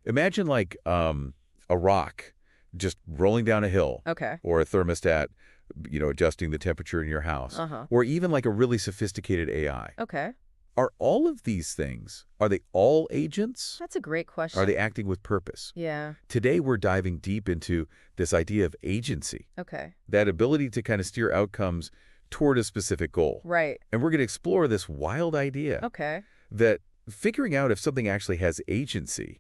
Imagine like a rock just rolling down a hill. Okay. Or a thermostat, adjusting the temperature in your house. Or even like a really sophisticated AI. Okay. Are all of these things, are they all agents? That's a great question. Are they acting with purpose? Yeah. Today, we're diving deep into this idea of agency. Okay. That ability to kind of steer outcomes toward a specific goal. Right. And we're going to explore this wild idea Okay. that figuring out if something actually has agency,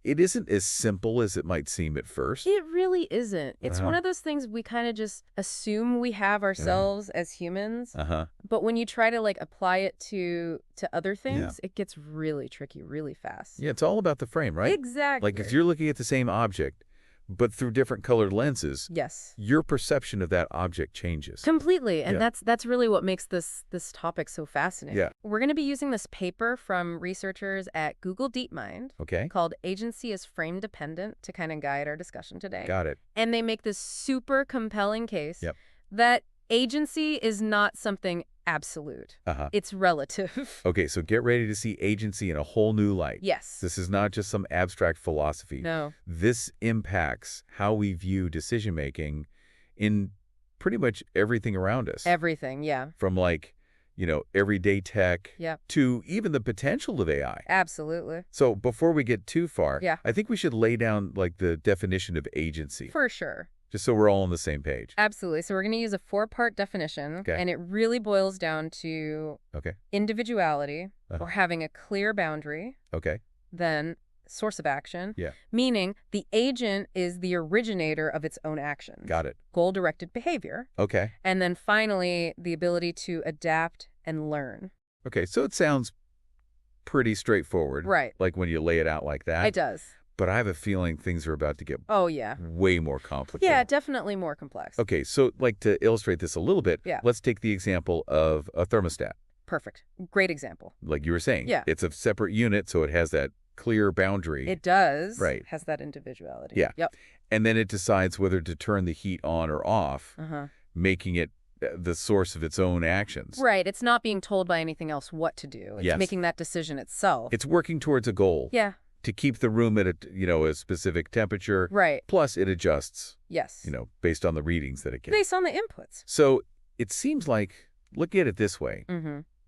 it isn't as simple as it might seem at first. It really isn't. It's one of those things we kind of just assume we have ourselves as humans. But when you try to like apply it to other things, it gets really tricky really fast. Yeah, it's all about the frame, right? Exactly. Like if you're looking at the same object, but through different colored lenses, yes, your perception of that object changes. Completely. And that's really what makes this topic so fascinating. Yeah. We're going to be using this paper from researchers at Google DeepMind called Agency is Frame Dependent to kind of guide our discussion today. Got it. And they make this super compelling case that agency is not something absolute. It's relative. Okay, so get ready to see agency in a whole new light. Yes. This is not just some abstract philosophy. No. This impacts how we view decision-making in pretty much everything around us. Everything, yeah. From like, everyday tech to even the potential of AI. Absolutely. So before we get too far, I think we should lay down like the definition of agency. For sure. Just so we're all on the same page. Absolutely. So we're going to use a 4-part definition, and it really boils down to individuality or having a clear boundary. Then source of action, meaning the agent is the originator of its own actions. Got it. Goal-directed behavior. And then finally, the ability to adapt and learn. Okay, so it sounds pretty straightforward. Right. Like when you lay it out like that. It does. But I have a feeling things are about to get way more complicated. Yeah, definitely more complex. Okay, so like to illustrate this a little bit, let's take the example of a thermostat. Perfect. Great example. Like you were saying. Yeah. It's a separate unit, so it has that clear boundary. It does. Right. It has that individuality. Yeah. Yep. And then it decides whether to turn the heat on or off, making it the source of its own actions. Right. It's not being told by anything else what to do. It's making that decision itself. It's working towards a goal. Yeah. To keep the room at a specific temperature. Right. Plus it adjusts. Yes. Based on the readings that it gets. Based on the inputs. So it seems like, look at it this way.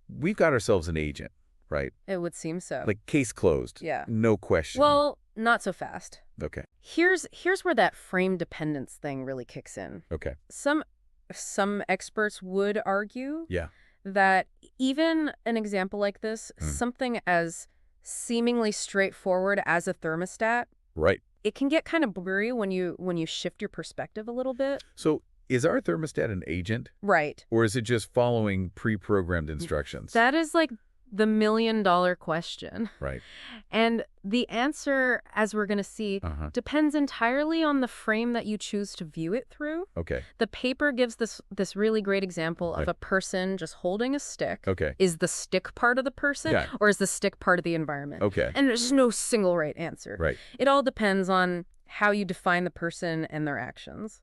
We've got ourselves an agent, right? It would seem so. Like case closed. Yeah. No question. Well, not so fast. Okay. Here's where that frame dependence thing really kicks in. Okay. Some experts would argue yeah. that even an example like this, something as seemingly straightforward as a thermostat, right, it can get kind of blurry when you shift your perspective a little bit. So is our thermostat an agent? Right. Or is it just following pre-programmed instructions? That is like the million-dollar question. Right. And the answer, as we're going to see, depends entirely on the frame that you choose to view it through. Okay. The paper gives this really great example of a person just holding a stick. Okay. Is the stick part of the person or is the stick part of the environment? Okay. And there's no single right answer. Right. It all depends on how you define the person and their actions.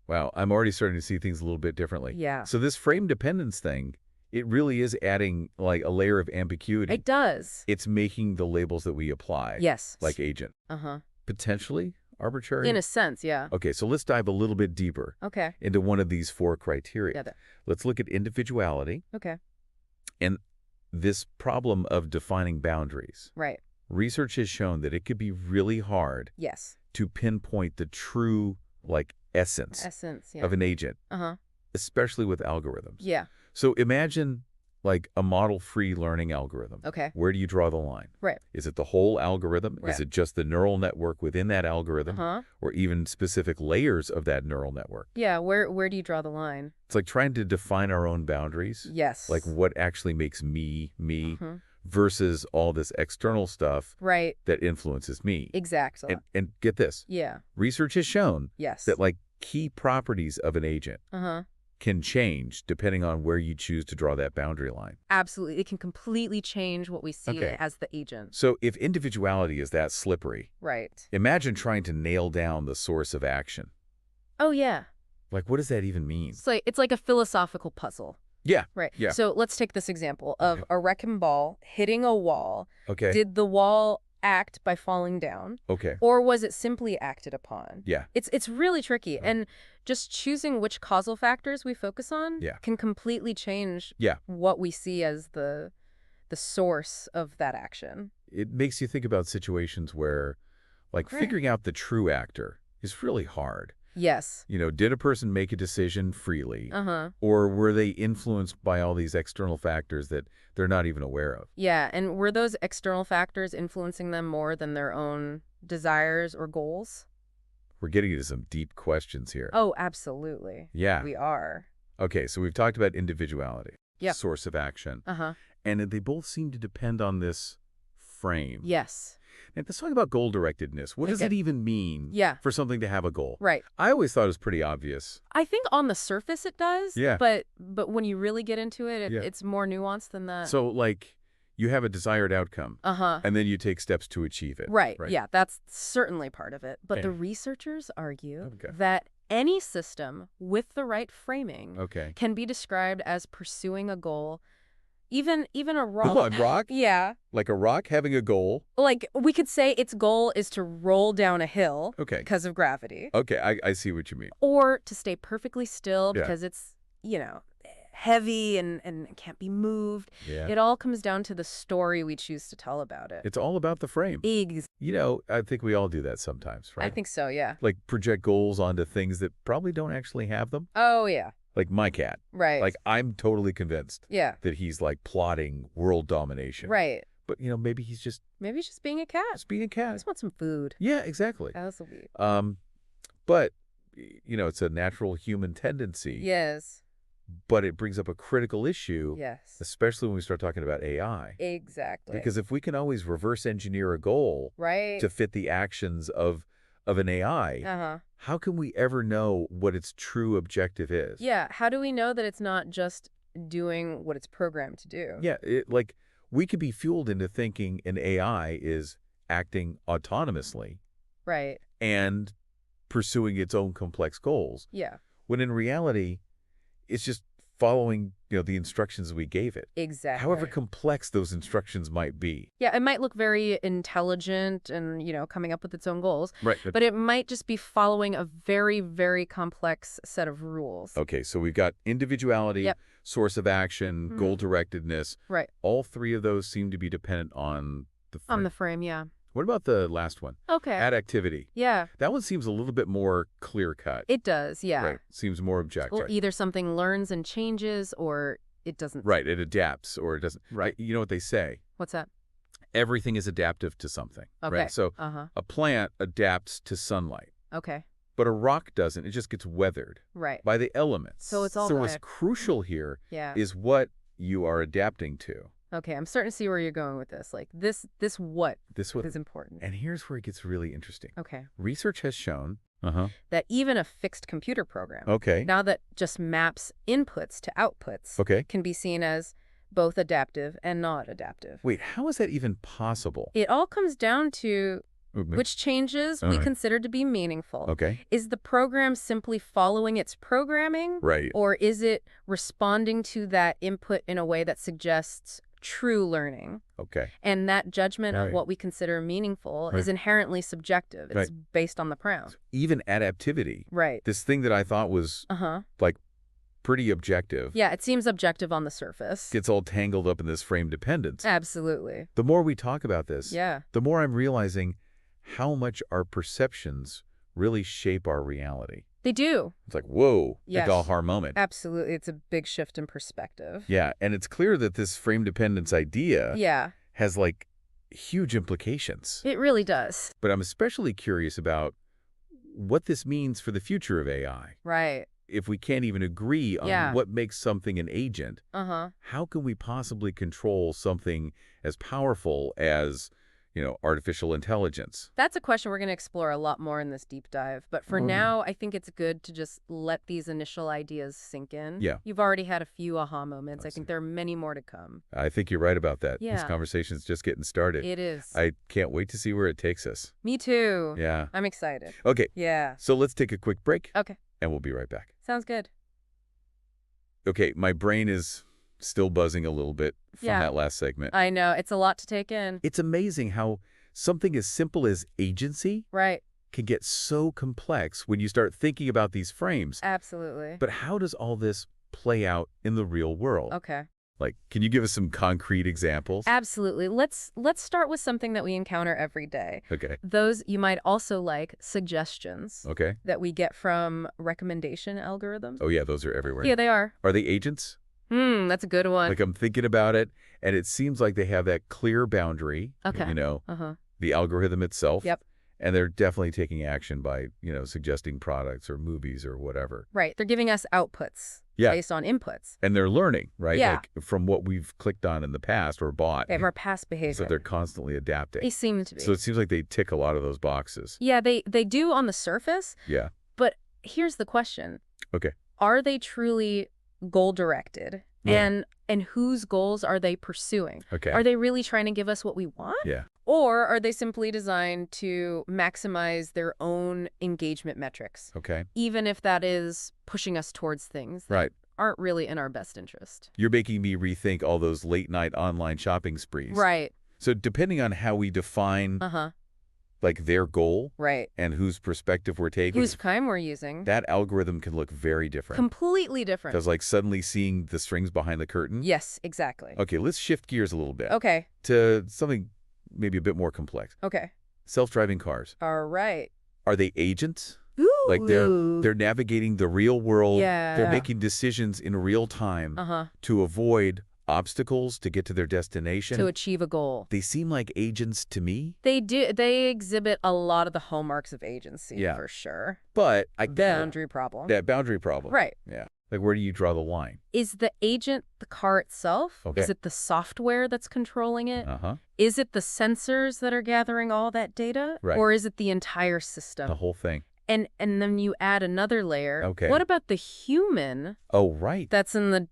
Wow, I'm already starting to see things a little bit differently. Yeah. So this frame dependence thing, it really is adding like a layer of ambiguity. It does. It's making the labels that we apply. Yes. Like agent. Potentially arbitrary? In a sense, yeah. Okay, so let's dive a little bit deeper into one of these 4 criteria. Yeah, let's look at individuality. Okay. And this problem of defining boundaries. Right. Research has shown that it could be really hard to pinpoint the true essence of an agent, especially with algorithms. Yeah. So imagine like a model-free learning algorithm. Okay. Where do you draw the line? Right. Is it the whole algorithm? Right. Is it just the neural network within that algorithm? Or even specific layers of that neural network? Yeah, where do you draw the line? It's like trying to define our own boundaries. Yes. Like what actually makes me, versus all this external stuff that influences me. Exactly. And get this. Yeah. Research has shown that like key properties of an agent can change depending on where you choose to draw that boundary line. Absolutely. It can completely change what we see as the agent. So if individuality is that slippery, imagine trying to nail down the source of action. Oh, yeah. Like, what does that even mean? It's like a philosophical puzzle. Yeah. Right. Yeah. So let's take this example of a wrecking ball hitting a wall. Okay. Did the wall act by falling down? Okay. Or was it simply acted upon? Yeah. It's really tricky. And just choosing which causal factors we focus on can completely change what we see as the source of that action. It makes you think about situations where, like, figuring out the true actor is really hard. Yes. Did a person make a decision freely? Or were they influenced by all these external factors that they're not even aware of? Yeah, and were those external factors influencing them more than their own desires or goals? We're getting into some deep questions here. Oh, absolutely. Yeah. We are. Okay, so we've talked about individuality, source of action. And they both seem to depend on this frame. Yes. And let's talk about goal-directedness. What does it even mean for something to have a goal? Right. I always thought it was pretty obvious. I think on the surface it does. Yeah. But when you really get into it, it's more nuanced than that. So, like, you have a desired outcome. And then you take steps to achieve it. Right. Yeah, that's certainly part of it. But the researchers argue that any system with the right framing can be described as pursuing a goal. Even a rock. A rock? Yeah. Like a rock having a goal? Like, we could say its goal is to roll down a hill because of gravity. Okay, I see what you mean. Or to stay perfectly still because it's, heavy and can't be moved. Yeah. It all comes down to the story we choose to tell about it. It's all about the frame. I think we all do that sometimes, right? I think so, yeah. Like project goals onto things that probably don't actually have them. Oh, yeah. Like my cat. Right. Like, I'm totally convinced that he's, like, plotting world domination. Right. But, maybe he's just... Maybe he's just being a cat. Just being a cat. Just want some food. Yeah, exactly. That's a weird. But, it's a natural human tendency. Yes. But it brings up a critical issue. Yes. Especially when we start talking about AI. Exactly. Because if we can always reverse engineer a goal to fit the actions of an AI, how can we ever know what its true objective is? Yeah, how do we know that it's not just doing what it's programmed to do? Yeah, we could be fueled into thinking an AI is acting autonomously. Right. And pursuing its own complex goals. Yeah. When in reality, it's just following, the instructions we gave it. Exactly. However complex those instructions might be. Yeah, it might look very intelligent and, coming up with its own goals. Right. But it might just be following a very, very complex set of rules. Okay, so we've got individuality, source of action, goal-directedness. Right. All three of those seem to be dependent on the frame. On the frame, yeah. What about the last one? Okay. Adaptivity. Yeah. That one seems a little bit more clear-cut. It does, yeah. Right. Seems more objective. Well, either something learns and changes or it doesn't. Right. It adapts or it doesn't. Right. You know what they say? What's that? Everything is adaptive to something. Okay. Right? So a plant adapts to sunlight. Okay. But a rock doesn't. It just gets weathered by the elements. So it's all So what's crucial here is what you are adapting to. Okay, I'm starting to see where you're going with this. Like, this what is important. And here's where it gets really interesting. Okay. Research has shown that even a fixed computer program, now that just maps inputs to outputs, can be seen as both adaptive and not adaptive. Wait, how is that even possible? It all comes down to which changes we consider to be meaningful. Is the program simply following its programming? Right. Or is it responding to that input in a way that suggests true learning? And that judgment of what we consider meaningful is inherently subjective. It's based on the prompt. Even adaptivity. Right. This thing that I thought was like pretty objective. Yeah, it seems objective on the surface. Gets all tangled up in this frame dependence. Absolutely. The more we talk about this, the more I'm realizing how much our perceptions really shape our reality. They do. It's like, whoa, yes. like a aha moment. Absolutely. It's a big shift in perspective. Yeah, and it's clear that this frame dependence idea has, like, huge implications. It really does. But I'm especially curious about what this means for the future of AI. Right. If we can't even agree on what makes something an agent, how can we possibly control something as powerful as, artificial intelligence? That's a question we're going to explore a lot more in this deep dive. But for now, I think it's good to just let these initial ideas sink in. Yeah. You've already had a few aha moments. I think there are many more to come. I think you're right about that. Yeah. This conversation's just getting started. It is. I can't wait to see where it takes us. Me too. Yeah. I'm excited. Okay. Yeah. So let's take a quick break. Okay. And we'll be right back. Sounds good. Okay, my brain is still buzzing a little bit from that last segment. I know. It's a lot to take in. It's amazing how something as simple as agency can get so complex when you start thinking about these frames. Absolutely. But how does all this play out in the real world? Okay. Like, can you give us some concrete examples? Absolutely. Let's start with something that we encounter every day. Okay. Those you might also like suggestions. Okay. That we get from recommendation algorithms. Oh, yeah, those are everywhere. Yeah, they are. Are they agents? That's a good one. Like, I'm thinking about it, and it seems like they have that clear boundary, okay. The algorithm itself. Yep. And they're definitely taking action by, suggesting products or movies or whatever. Right. They're giving us outputs based on inputs. And they're learning, right? Yeah. Like from what we've clicked on in the past or bought. They have our past behavior. So they're constantly adapting. They seem to be. So it seems like they tick a lot of those boxes. Yeah, they do on the surface. Yeah. But here's the question. Okay. Are they truly goal-directed? Yeah. And whose goals are they pursuing? Okay. Are they really trying to give us what we want? Yeah. Or are they simply designed to maximize their own engagement metrics? Okay. Even if that is pushing us towards things that aren't really in our best interest. You're making me rethink all those late-night online shopping sprees. Right. So depending on how we define like their goal and whose perspective we're taking, whose time we're using, that algorithm can look very different. Completely different. Because like suddenly seeing the strings behind the curtain. Yes, exactly. Okay, let's shift gears a little bit. Okay. To something maybe a bit more complex. Okay. Self-driving cars. All right. Are they agents? Ooh. Like they're navigating the real world. Yeah. They're making decisions in real time to avoid obstacles to get to their destination. To achieve a goal. They seem like agents to me. They do. They exhibit a lot of the hallmarks of agency, for sure. But boundary problem. That boundary problem. Right. Yeah. Like, where do you draw the line? Is the agent the car itself? Okay. Is it the software that's controlling it? Is it the sensors that are gathering all that data? Right. Or is it the entire system? The whole thing. And then you add another layer. Okay. What about the human? Oh, right. That's in the,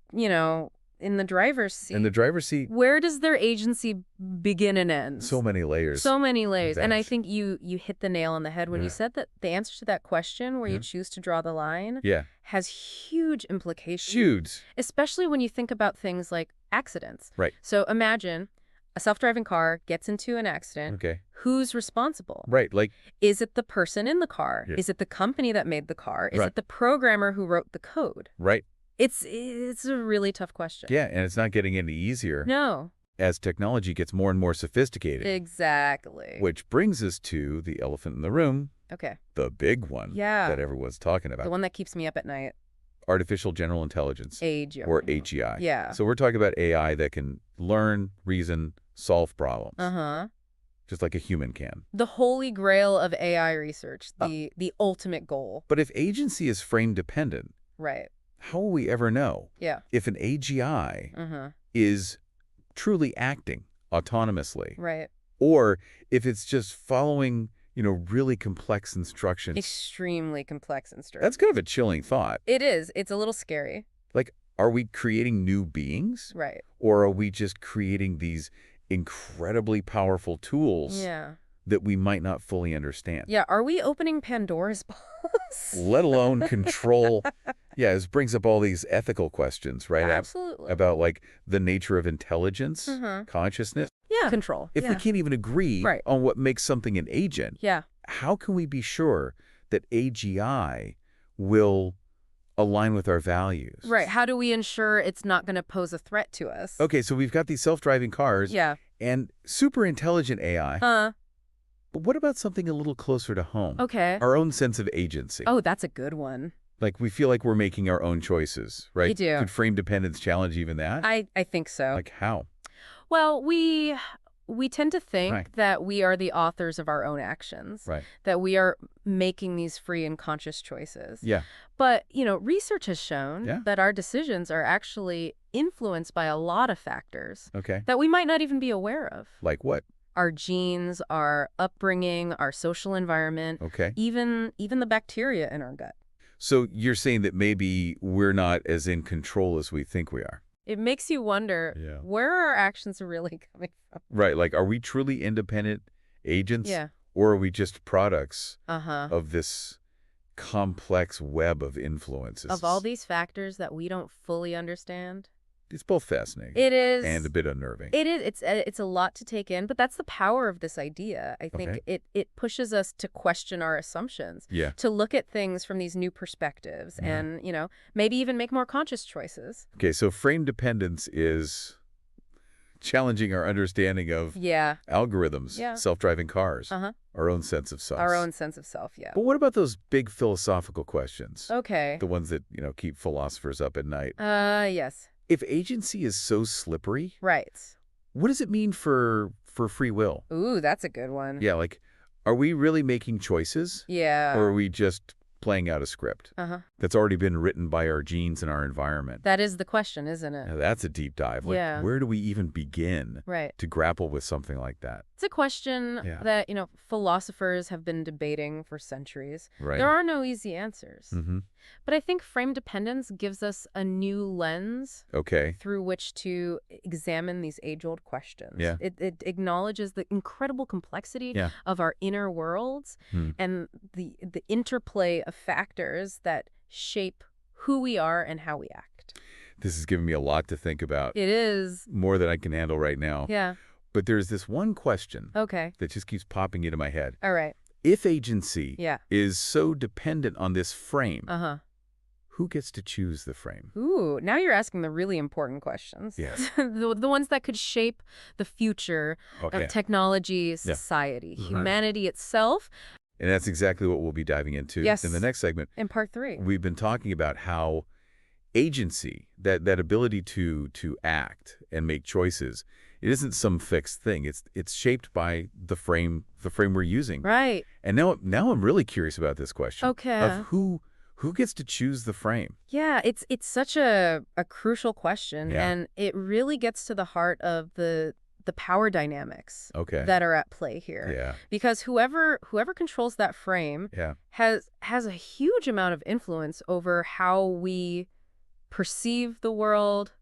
in the driver's seat. In the driver's seat. Where does their agency begin and end? So many layers. So many layers. And I think you hit the nail on the head when you said that the answer to that question, where you choose to draw the line, has huge implications. Huge. Especially when you think about things like accidents. Right. So imagine a self-driving car gets into an accident. Okay. Who's responsible? Right. Like, is it the person in the car? Yeah. Is it the company that made the car? Is it the programmer who wrote the code? Right. It's a really tough question. Yeah, and it's not getting any easier. No. As technology gets more and more sophisticated. Exactly. Which brings us to the elephant in the room. Okay. The big one. Yeah. That everyone's talking about. The one that keeps me up at night. Artificial general intelligence. AGI. Or AGI. Yeah. So we're talking about AI that can learn, reason, solve problems. Just like a human can. The holy grail of AI research, the ultimate goal. But if agency is frame dependent, right, how will we ever know if an AGI is truly acting autonomously? Right. Or if it's just following, really complex instructions. Extremely complex instructions. That's kind of a chilling thought. It is. It's a little scary. Like, are we creating new beings? Right. Or are we just creating these incredibly powerful tools that we might not fully understand? Yeah, are we opening Pandora's box? Let alone control. Yeah, this brings up all these ethical questions, right? Absolutely. About, like, the nature of intelligence, consciousness. Yeah. Control. If we can't even agree on what makes something an agent, how can we be sure that AGI will align with our values? Right. How do we ensure it's not going to pose a threat to us? Okay, so we've got these self-driving cars and super intelligent AI. But what about something a little closer to home? Okay. Our own sense of agency. Oh, that's a good one. Like, we feel like we're making our own choices, right? We do. Could frame dependence challenge even that? I think so. Like, how? Well, we tend to think that we are the authors of our own actions. Right. That we are making these free and conscious choices. Yeah. But, research has shown that our decisions are actually influenced by a lot of factors that we might not even be aware of. Like what? Our genes, our upbringing, our social environment, even the bacteria in our gut. So you're saying that maybe we're not as in control as we think we are? It makes you wonder where our actions are really coming from. Right. Like, are we truly independent agents? Yeah. Or are we just products of this complex web of influences? Of all these factors that we don't fully understand? It's both fascinating. It is. And a bit unnerving. It is. It's a lot to take in, but that's the power of this idea. I think it pushes us to question our assumptions, to look at things from these new perspectives and, maybe even make more conscious choices. Okay, so frame dependence is challenging our understanding of algorithms, self-driving cars, our own sense of self. Our own sense of self, yeah. But what about those big philosophical questions? Okay. The ones that, keep philosophers up at night. Yes. If agency is so slippery, right, what does it mean for free will? Ooh, that's a good one. Yeah, like, are we really making choices? Yeah. Or are we just playing out a script that's already been written by our genes and our environment? That is the question, isn't it? Now, that's a deep dive. Like, where do we even begin to grapple with something like that? It's a question that, philosophers have been debating for centuries. Right. There are no easy answers. But I think frame dependence gives us a new lens through which to examine these age-old questions. Yeah. It acknowledges the incredible complexity of our inner worlds and the interplay of factors that shape who we are and how we act. This is giving me a lot to think about. It is. More than I can handle right now. Yeah. But there's this one question that just keeps popping into my head. All right. If agency is so dependent on this frame, who gets to choose the frame? Ooh, now you're asking the really important questions. Yes. the ones that could shape the future of technology, society, humanity itself. And that's exactly what we'll be diving into in the next segment. In part 3. We've been talking about how agency, that ability to act and make choices, it isn't some fixed thing. It's shaped by the frame we're using. Right. And now I'm really curious about this question. Okay. Of who gets to choose the frame? Yeah, it's such a crucial question, and it really gets to the heart of the power dynamics that are at play here. Yeah. Because whoever controls that frame has a huge amount of influence over how we perceive the world,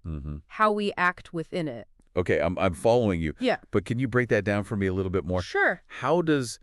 how we act within it. Okay, I'm following you. Yeah. But can you break that down for me a little bit more? Sure. How does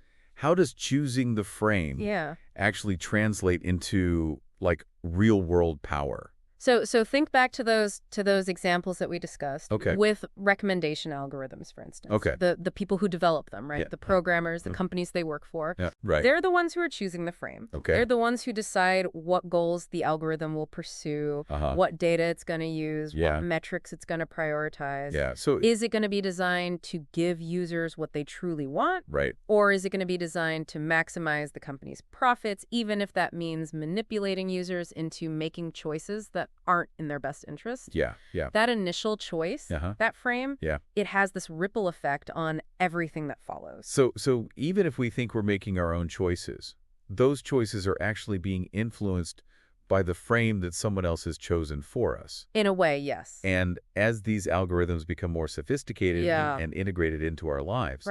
choosing the frame actually translate into like real world power? So think back to those examples that we discussed with recommendation algorithms, for instance. The people who develop them, right? The programmers, the companies they work for. Yeah, right. They're the ones who are choosing the frame. They're the ones who decide what goals the algorithm will pursue, what data it's going to use, what metrics it's going to prioritize. Yeah. So is it going to be designed to give users what they truly want? Right. Or is it going to be designed to maximize the company's profits, even if that means manipulating users into making choices that aren't in their best interest? Yeah. That initial choice, that frame, it has this ripple effect on everything that follows. So even if we think we're making our own choices, those choices are actually being influenced by the frame that someone else has chosen for us. In a way, yes. And as these algorithms become more sophisticated and integrated into our lives,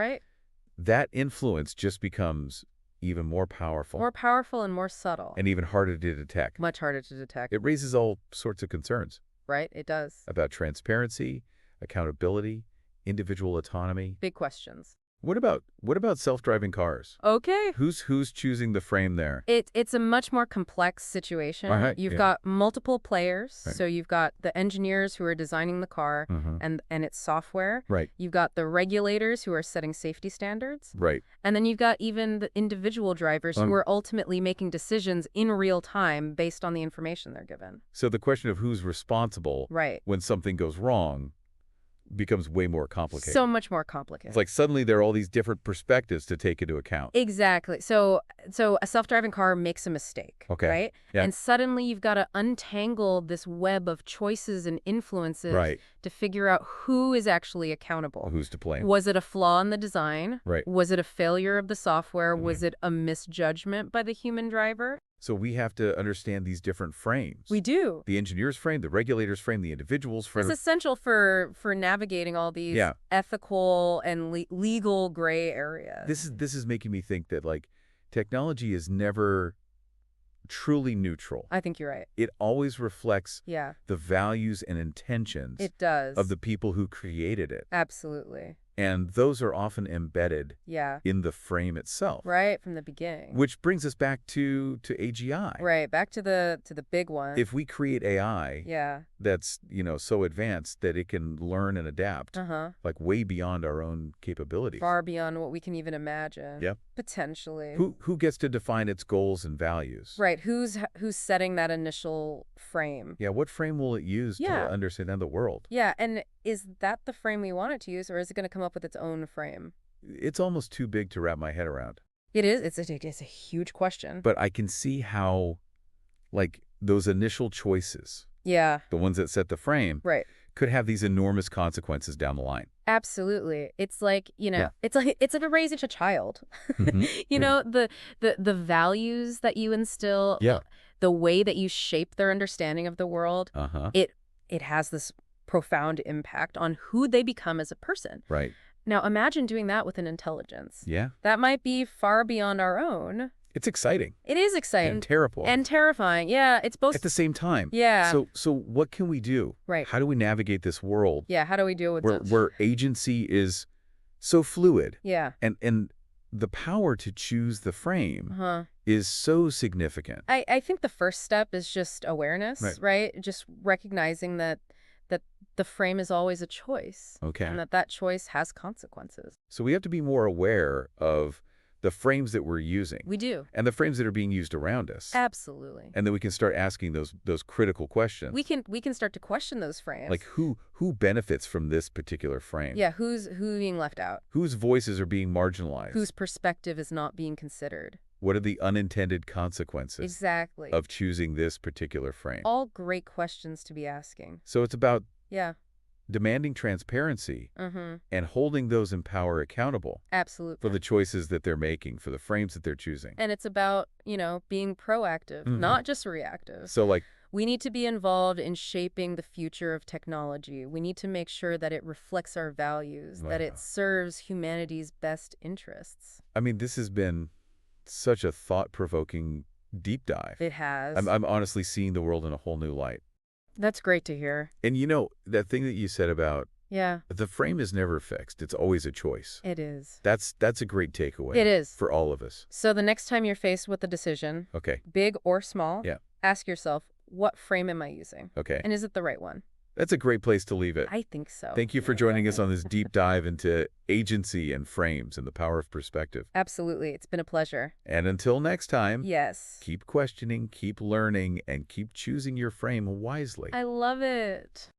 that influence just becomes even more powerful. More powerful and more subtle. And even harder to detect. Much harder to detect. It raises all sorts of concerns. Right, it does. About transparency, accountability, individual autonomy. Big questions. What about self-driving cars? Okay. Who's choosing the frame there? It's a much more complex situation. You've got multiple players. So you've got the engineers who are designing the car and its software. Right. You've got the regulators who are setting safety standards. Right. And then you've got even the individual drivers who are ultimately making decisions in real time based on the information they're given. So the question of who's responsible when something goes wrong becomes way more complicated. So much more complicated. It's like suddenly there are all these different perspectives to take into account. Exactly. So a self-driving car makes a mistake, right? Yeah. And suddenly you've got to untangle this web of choices and influences to figure out who is actually accountable. Who's to blame? Was it a flaw in the design? Right. Was it a failure of the software? Was it a misjudgment by the human driver? So we have to understand these different frames. We do. The engineer's frame, the regulator's frame, the individual's frame. It's essential for navigating all these ethical and legal gray areas. This is making me think that like technology is never truly neutral. I think you're right. It always reflects the values and intentions it does. of the people who created it. Absolutely. And those are often embedded Yeah. in the frame itself. Right from the beginning. Which brings us back to AGI. Right, back to the big one. If we create AI that's, so advanced that it can learn and adapt, like way beyond our own capabilities. Far beyond what we can even imagine. Yep. Potentially. Who gets to define its goals and values? Right, who's setting that initial frame? Yeah, what frame will it use to understand the world? Yeah, and is that the frame we want it to use, or is it going to come up with its own frame? It's almost too big to wrap my head around. It is. It's a huge question. But I can see how, like, those initial choices, the ones that set the frame, could have these enormous consequences down the line. Absolutely. It's like, it's like raising a child. The values that you instill, the way that you shape their understanding of the world, it has this profound impact on who they become as a person. Right. Now, imagine doing that with an intelligence. Yeah. That might be far beyond our own. It's exciting. It is exciting. And terrible. And terrifying. Yeah, it's both. At the same time. Yeah. So what can we do? Right. How do we navigate this world? Yeah, how do we deal with this? Where agency is so fluid. Yeah. And the power to choose the frame is so significant. I think the first step is just awareness, right? Just recognizing that the frame is always a choice. Okay. And that choice has consequences. So we have to be more aware of the frames that we're using. We do. And the frames that are being used around us. Absolutely. And then we can start asking those critical questions. We can start to question those frames. Like who benefits from this particular frame? Yeah, who's being left out? Whose voices are being marginalized? Whose perspective is not being considered? What are the unintended consequences of choosing this particular frame? All great questions to be asking. So it's about demanding transparency and holding those in power accountable. Absolutely. For the choices that they're making, for the frames that they're choosing. And it's about, being proactive, not just reactive. So we need to be involved in shaping the future of technology. We need to make sure that it reflects our values, that it serves humanity's best interests. I mean, this has been such a thought-provoking deep dive. It has. I'm honestly seeing the world in a whole new light. That's great to hear. And that thing that you said about the frame is never fixed. It's always a choice. It is. That's a great takeaway. It is. For all of us. So the next time you're faced with a decision, big or small, ask yourself, what frame am I using? Okay. And is it the right one? That's a great place to leave it. I think so. Thank you for joining us on this deep dive into agency and frames and the power of perspective. Absolutely. It's been a pleasure. And until next time, keep questioning, keep learning, and keep choosing your frame wisely. I love it.